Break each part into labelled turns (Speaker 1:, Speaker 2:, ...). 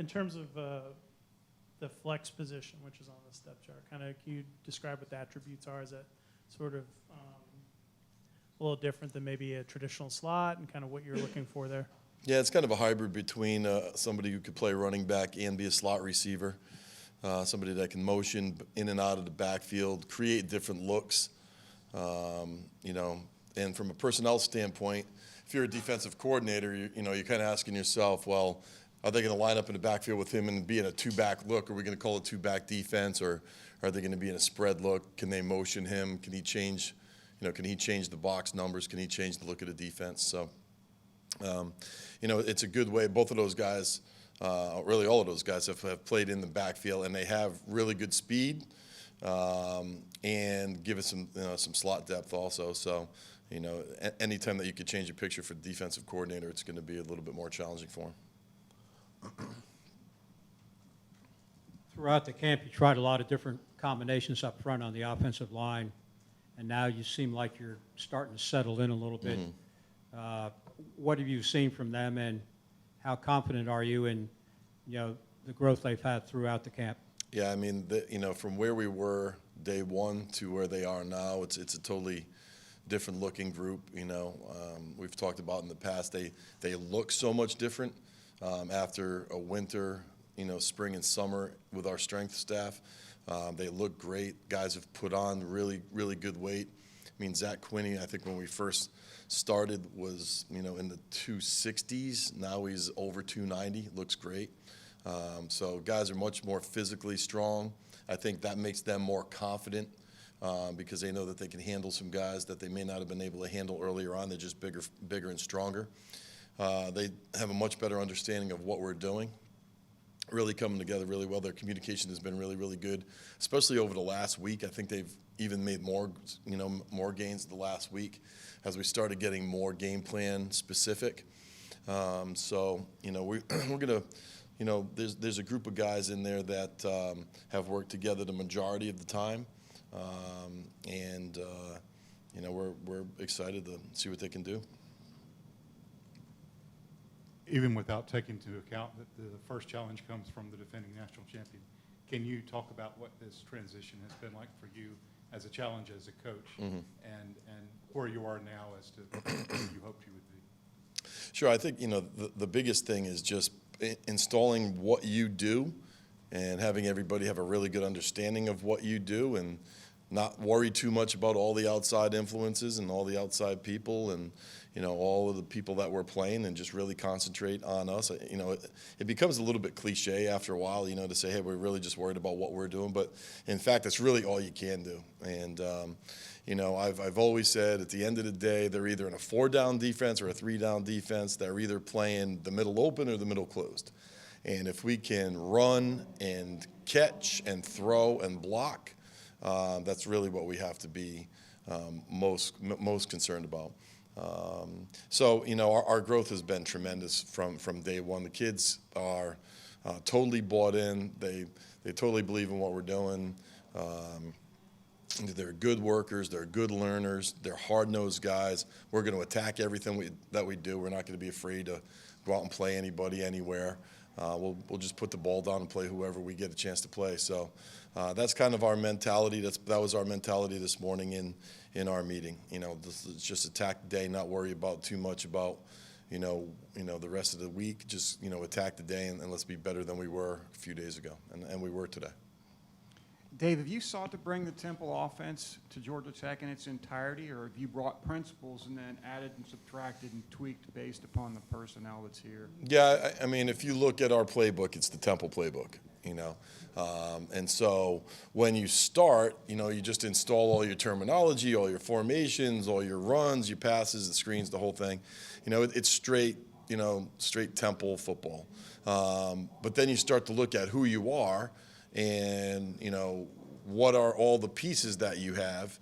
Speaker 1: in terms of the flex position, which is on the step chart, kind of can you describe what the attributes are? Is that sort of a little different than maybe a traditional slot, and kind of what you're looking for there?
Speaker 2: Yeah, it's kind of a hybrid between somebody who could play running back and be a slot receiver, somebody that can motion in and out of the backfield, create different looks, you know. And from a personnel standpoint, if you're a defensive coordinator, you're kind of asking yourself, well, are they going to line up in the backfield with him and be in a two-back look? Are we going to call it two-back defense, or are they going to be in a spread look? Can they motion him? Can he change? Can he change the box numbers? Can he change the look of the defense? So, it's a good way. Both of those guys, really all of those guys, have played in the backfield, and they have really good speed and give us some slot depth also. So, anytime that you could change a picture for the defensive coordinator, it's going to be a little bit more challenging for him.
Speaker 3: Throughout the camp, you tried a lot of different combinations up front on the offensive line, and now you seem like you're starting to settle in a little bit. Mm-hmm. What have you seen from them, and how confident are you in, the growth they've had throughout the camp?
Speaker 2: Yeah, I mean, from where we were day one to where they are now, it's a totally different looking group. We've talked about in the past, they look so much different after a winter, spring and summer with our strength staff. They look great. Guys have put on really, really good weight. I mean, Zach Quinney, I think when we first started was, in the 260s. Now he's over 290. Looks great. So guys are much more physically strong. I think that makes them more confident because they know that they can handle some guys that they may not have been able to handle earlier on. They're just bigger and stronger. They have a much better understanding of what we're doing. Really coming together really well. Their communication has been really, really good, especially over the last week. I think they've even made more gains the last week as we started getting more game plan specific. So, we're going to, there's a group of guys in there that have worked together the majority of the time. We're excited to see what they can do.
Speaker 4: Even without taking into account that the first challenge comes from the defending national champion, can you talk about what this transition has been like for you as a challenge as a coach, mm-hmm. and where you are now as to where you hoped you would be?
Speaker 2: Sure. I think, the biggest thing is just installing what you do and having everybody have a really good understanding of what you do and not worry too much about all the outside influences and all the outside people and, all of the people that we're playing, and just really concentrate on us. It becomes a little bit cliche after a while, to say, hey, we're really just worried about what we're doing. But in fact, that's really all you can do. And, I've always said at the end of the day, they're either in a 4-down defense or a 3-down defense. They're either playing the middle open or the middle closed. And if we can run and catch and throw and block, that's really what we have to be most concerned about. So, our growth has been tremendous from day one. The kids are totally bought in. They totally believe in what we're doing. They're good workers. They're good learners. They're hard-nosed guys. We're going to attack everything that we do. We're not going to be afraid to go out and play anybody anywhere. We'll just put the ball down and play whoever we get a chance to play. So that's kind of our mentality. That was our mentality this morning in our meeting. Let's just attack the day, not worry about too much about the rest of the week. Just attack the day and let's be better than we were a few days ago, and we were today.
Speaker 5: Dave, have you sought to bring the Temple offense to Georgia Tech in its entirety, or have you brought principles and then added and subtracted and tweaked based upon the personnel that's here?
Speaker 2: Yeah, I mean, if you look at our playbook, it's the Temple playbook, and so when you start, you just install all your terminology, all your formations, all your runs, your passes, the screens, the whole thing. It's straight Temple football. But then you start to look at who you are and, what are all the pieces that you have.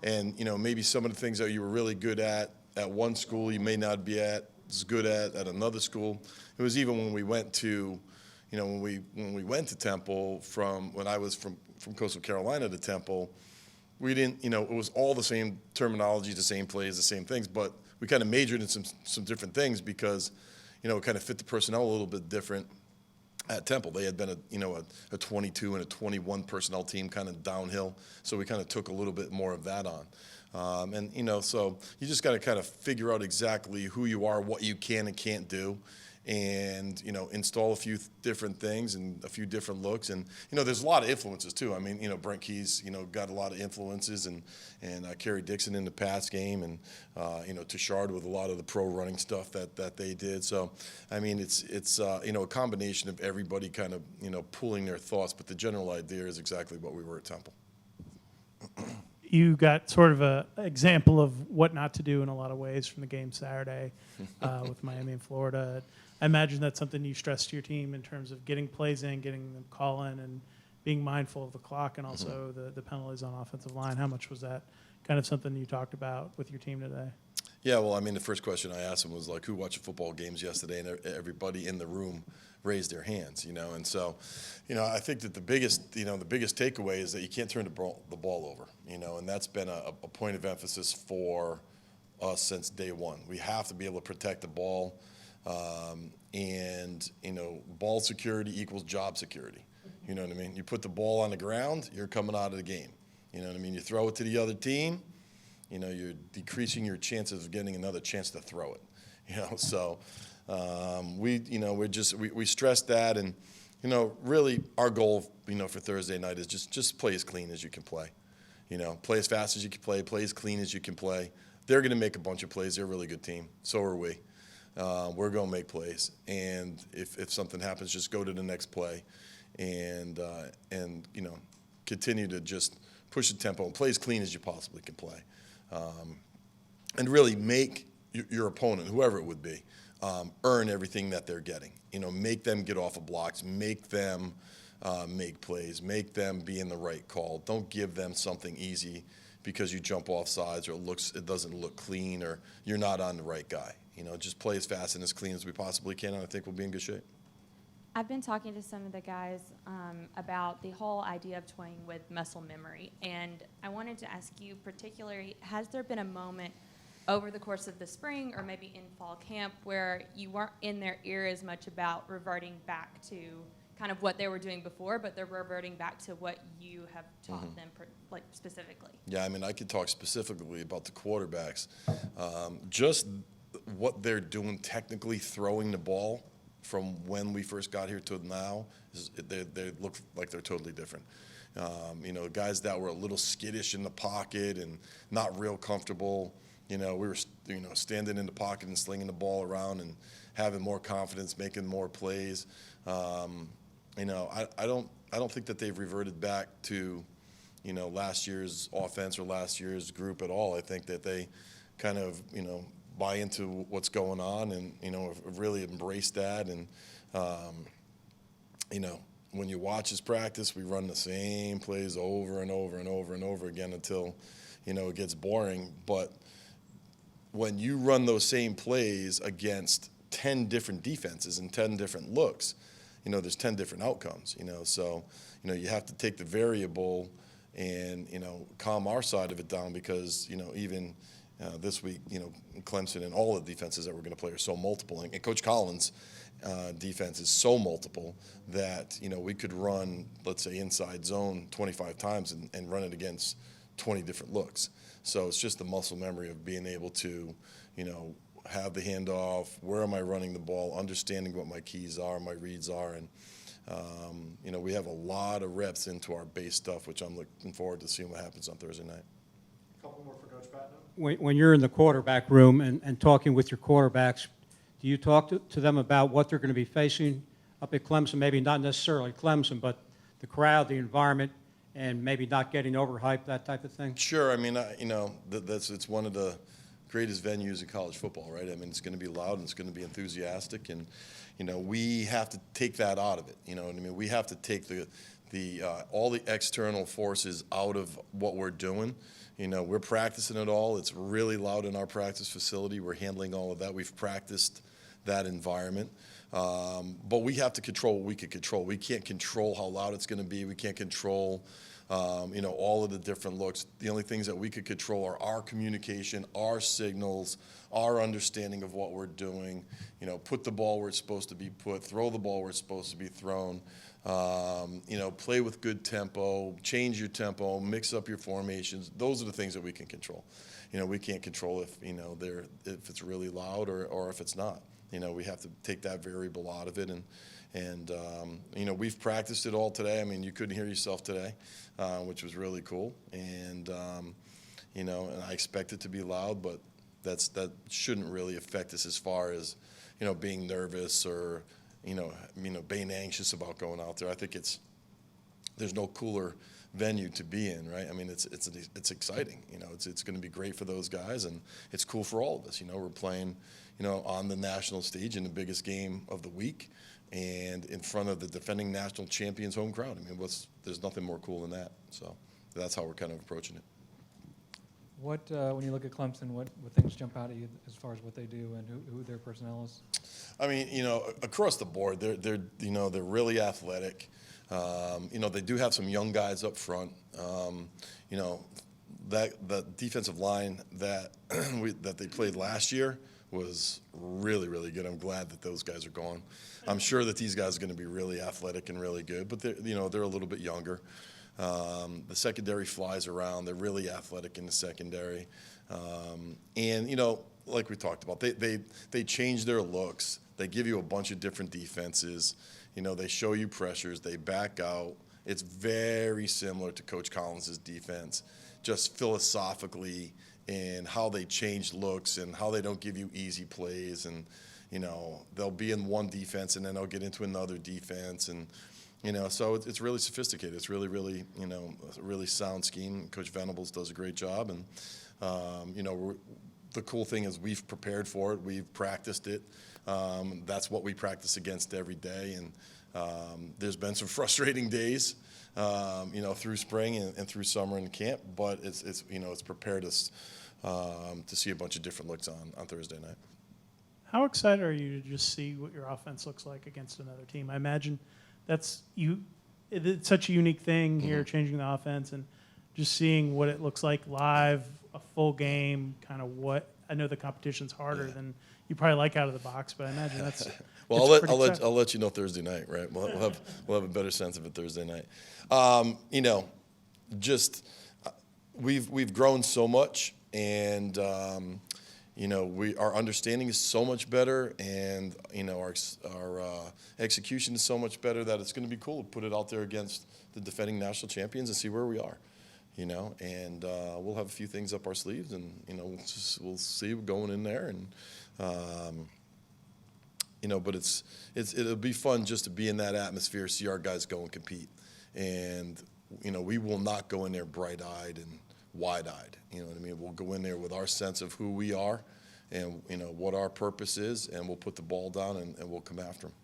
Speaker 2: And, maybe some of the things that you were really good at one school, you may not be as good at another school. It was even when we went to, when we went to Temple when I was from Coastal Carolina to Temple, we didn't, it was all the same terminology, the same plays, the same things, but we kind of majored in some different things because, it kind of fit the personnel a little bit different. at Temple. They had been a 22 and a 21 personnel team kind of downhill, so we kind of took a little bit more of that on. So you just got to kind of figure out exactly who you are, what you can and can't do, and, install a few different things and a few different looks. And, there's a lot of influences too. I mean, Brent Key's, got a lot of influences, and Kerry Dixon in the pass game, and, Tashard with a lot of the pro running stuff that they did. So, I mean, it's a combination of everybody kind of, pulling their thoughts, but the general idea is exactly what we were at Temple.
Speaker 1: You got sort of a example of what not to do in a lot of ways from the game Saturday with Miami and Florida. I imagine that's something you stress to your team in terms of getting plays in, getting them call in, and being mindful of the clock, and also the penalties on offensive line. How much was that kind of something you talked about with your team today?
Speaker 2: Yeah, well, I mean, the first question I asked them was like, who watched football games yesterday? And everybody in the room raised their hands, and so, I think that the biggest takeaway is that you can't turn the ball over, and that's been a point of emphasis for us since day one. We have to be able to protect the ball, and ball security equals job security. You know what I mean? You put the ball on the ground, you're coming out of the game. You know what I mean? You throw it to the other team, you're decreasing your chances of getting another chance to throw it. So we stress that, and really our goal for Thursday night is just play as clean as you can play. Play as fast as you can play as clean as you can play. They're going to make a bunch of plays. They're a really good team. So are we. We're going to make plays, and if something happens, just go to the next play, and continue to just push the tempo and play as clean as you possibly can play, and really make your opponent, whoever it would be, earn everything that they're getting. Make them get off of blocks, make them make plays, make them be in the right call. Don't give them something easy because you jump off sides, or it doesn't look clean, or you're not on the right guy. Just play as fast and as clean as we possibly can, and I think we'll be in good shape.
Speaker 6: I've been talking to some of the guys about the whole idea of toying with muscle memory, and I wanted to ask you particularly, has there been a moment over the course of the spring or maybe in fall camp where you weren't in their ear as much about reverting back to kind of what they were doing before, but they're reverting back to what you have taught them, specifically?
Speaker 2: Yeah, I mean, I could talk specifically about the quarterbacks. Just what they're doing technically, throwing the ball from when we first got here to now, they look like they're totally different. Guys that were a little skittish in the pocket and not real comfortable, we were, standing in the pocket and slinging the ball around and having more confidence, making more plays. I don't think that they've reverted back to, last year's offense or last year's group at all. I think that they kind of, buy into what's going on, and have really embraced that. And when you watch his practice, we run the same plays over and over and over and over again until it gets boring. But when you run those same plays against 10 different defenses and 10 different looks, there's 10 different outcomes. So you have to take the variable and calm our side of it down, because even this week, Clemson and all the defenses that we're going to play are so multiple. And Coach Collins' defense is so multiple that, we could run, let's say, inside zone 25 times and run it against 20 different looks. So it's just the muscle memory of being able to, have the handoff, where am I running the ball, understanding what my keys are, my reads are. And, we have a lot of reps into our base stuff, which I'm looking forward to seeing what happens on Thursday night.
Speaker 4: A couple more for Coach Patenaude.
Speaker 3: When you're in the quarterback room and talking with your quarterbacks, do you talk to them about what they're going to be facing up at Clemson? Maybe not necessarily Clemson, but the crowd, the environment, and maybe not getting overhyped, that type of thing?
Speaker 2: Sure. I mean, it's one of the greatest venues in college football, right? I mean, it's going to be loud and it's going to be enthusiastic, and we have to take that out of it. You know what I mean? We have to take all the external forces out of what we're doing. We're practicing it all. It's really loud in our practice facility. We're handling all of that. We've practiced that environment. But we have to control what we can control. We can't control how loud it's going to be. We can't control all of the different looks. The only things that we could control are our communication, our signals, our understanding of what we're doing. Put the ball where it's supposed to be put, throw the ball where it's supposed to be thrown. Play with good tempo, change your tempo, mix up your formations. Those are the things that we can control. We can't control if it's really loud or if it's not. We have to take that variable out of it, and we've practiced it all today. I mean, you couldn't hear yourself today, which was really cool. And and I expect it to be loud, but that shouldn't really affect us as far as being nervous or being anxious about going out there. I think there's no cooler venue to be in, right? I mean, it's exciting. It's going to be great for those guys, and it's cool for all of us. We're playing, on the national stage in the biggest game of the week, and in front of the defending national champions home crowd. I mean, there's nothing more cool than that. So that's how we're kind of approaching it.
Speaker 7: When you look at Clemson, what things jump out at you as far as what they do and who their personnel is?
Speaker 2: I mean, across the board, they're really athletic. They do have some young guys up front. That defensive line that that they played last year was really, really good. I'm glad that those guys are gone. I'm sure that these guys are going to be really athletic and really good, but they're a little bit younger. The secondary flies around. They're really athletic in the secondary. And like we talked about, they change their looks. They give you a bunch of different defenses. They show you pressures. They back out. It's very similar to Coach Collins' defense, just philosophically in how they change looks and how they don't give you easy plays. And, they'll be in one defense and then they'll get into another defense. And, so it's really sophisticated. It's really, really, a really sound scheme. Coach Venables does a great job. And, the cool thing is we've prepared for it. We've practiced it. That's what we practice against every day. And there's been some frustrating days, through spring and through summer in camp. But it's prepared us to see a bunch of different looks on Thursday night.
Speaker 1: How excited are you to just see what your offense looks like against another team? I imagine it's such a unique thing here, changing the offense and just seeing what it looks like live, a full game, kind of what – I know the competition's harder than you probably like out of the box, but I imagine that's –
Speaker 2: Well, I'll let you know Thursday night, right? We'll have a better sense of it Thursday night. We've grown so much, and our understanding is so much better, and our execution is so much better that it's going to be cool to put it out there against the defending national champions and see where we are. And we'll have a few things up our sleeves, and we'll see going in there, and but it'll be fun just to be in that atmosphere, see our guys go and compete, and we will not go in there bright-eyed and wide-eyed. You know what I mean? We'll go in there with our sense of who we are, and what our purpose is, and we'll put the ball down and we'll come after them.